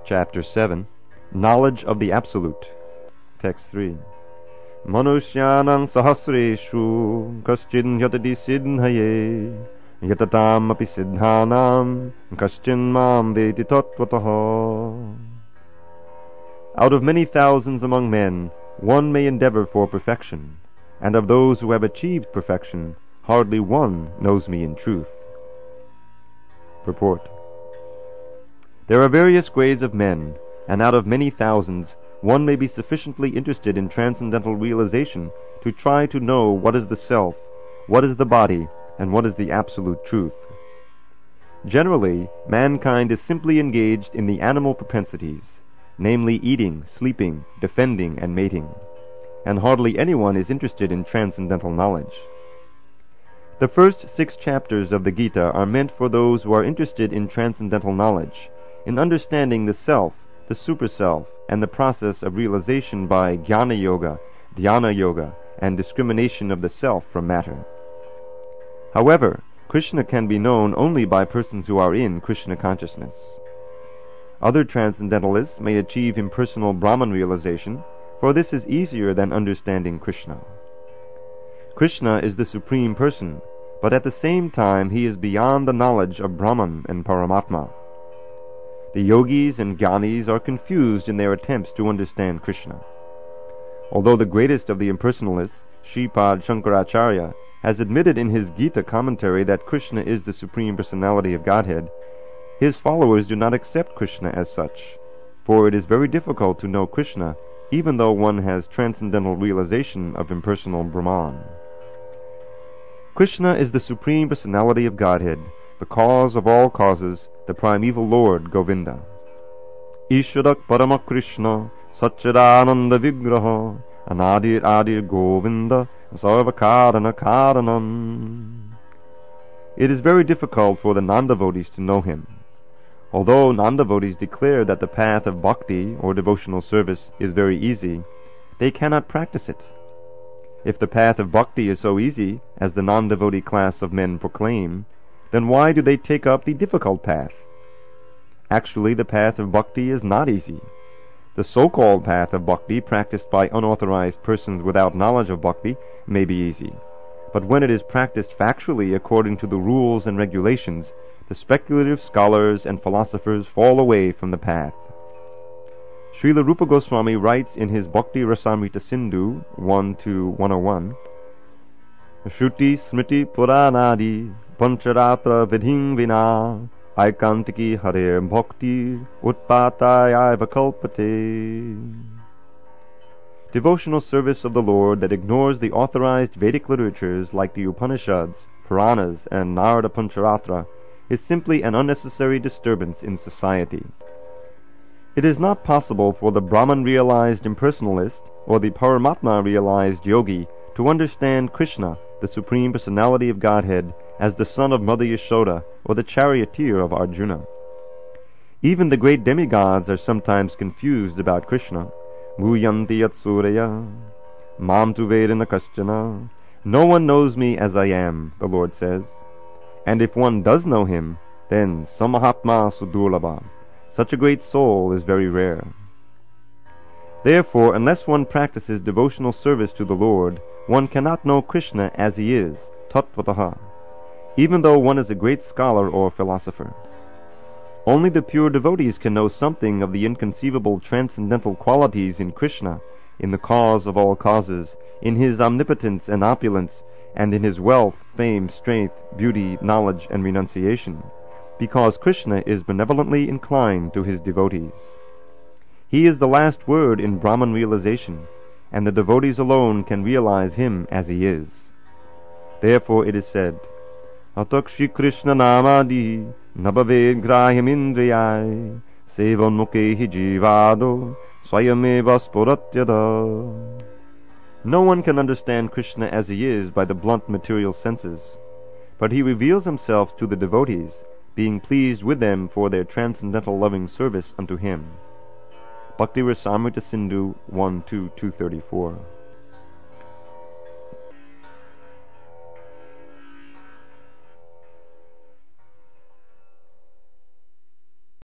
Chapter 7. Knowledge of the Absolute. Text 3. Manushyanang sahasreshu kaschin yatati siddhaye yatatam api siddhanam kaschin mam veti tattvataha. Out of many thousands among men, one may endeavor for perfection, and of those who have achieved perfection, hardly one knows me in truth. Purport. There are various grades of men, and out of many thousands, one may be sufficiently interested in transcendental realization to try to know what is the self, what is the body, and what is the absolute truth. Generally, mankind is simply engaged in the animal propensities, namely eating, sleeping, defending, and mating, and hardly anyone is interested in transcendental knowledge. The first 6 chapters of the Gita are meant for those who are interested in transcendental knowledge, in understanding the self, the super-self, and the process of realization by jnana yoga, dhyana yoga, and discrimination of the self from matter. However, Krishna can be known only by persons who are in Krishna consciousness. Other transcendentalists may achieve impersonal Brahman realization, for this is easier than understanding Krishna. Krishna is the Supreme Person, but at the same time he is beyond the knowledge of Brahman and Paramatma. The yogis and jnanis are confused in their attempts to understand Krishna. Although the greatest of the impersonalists, Shripad Shankaracharya, has admitted in his Gita commentary that Krishna is the Supreme Personality of Godhead, his followers do not accept Krishna as such, for it is very difficult to know Krishna even though one has transcendental realization of impersonal Brahman. Krishna is the Supreme Personality of Godhead, the cause of all causes, the primeval Lord Govinda. Isharak Parama Krishna Satchidananda Vigraha Anadir Adir Govinda Sarvakarana Karanam. It is very difficult for the non-devotees to know him. Although non-devotees declare that the path of bhakti, or devotional service, is very easy, they cannot practice it. If the path of bhakti is so easy, as the non-devotee class of men proclaim, then why do they take up the difficult path? Actually, the path of bhakti is not easy. The so-called path of bhakti practiced by unauthorized persons without knowledge of bhakti may be easy, but when it is practiced factually according to the rules and regulations, the speculative scholars and philosophers fall away from the path. Srila Rupa Goswami writes in his Bhakti Rasamrita Sindhu 1-101, Shruti Smriti Puranadi Pancharatra Vidhing Vina Aikantiki Hare Bhakti Utpatayaiva Kalpate. Devotional service of the Lord that ignores the authorized Vedic literatures like the Upanishads, Puranas, and Narada Pancharatra is simply an unnecessary disturbance in society. It is not possible for the Brahman-realized impersonalist or the Paramatma-realized yogi to understand Krishna, the Supreme Personality of Godhead, as the son of Mother Yashoda or the charioteer of Arjuna. Even the great demigods are sometimes confused about Krishna. Muyanti yatsuraya, mam tu vedana kaschana. No one knows me as I am, the Lord says. And if one does know him, then samahatma sudurlabha. Such a great soul is very rare. Therefore, unless one practices devotional service to the Lord, one cannot know Krishna as he is, tattvataha, even though one is a great scholar or philosopher. Only the pure devotees can know something of the inconceivable transcendental qualities in Krishna, in the cause of all causes, in his omnipotence and opulence, and in his wealth, fame, strength, beauty, knowledge, and renunciation, because Krishna is benevolently inclined to his devotees. He is the last word in Brahman realization, and the devotees alone can realize him as he is. Therefore it is said, Atakshi Krishna namadi nabave grahyam indriyai sevonmukehi jivado swayameva spuratyada. No one can understand Krishna as he is by the blunt material senses, but he reveals himself to the devotees, being pleased with them for their transcendental loving service unto him. Bhakti Rasamrita Sindhu 1-2-234.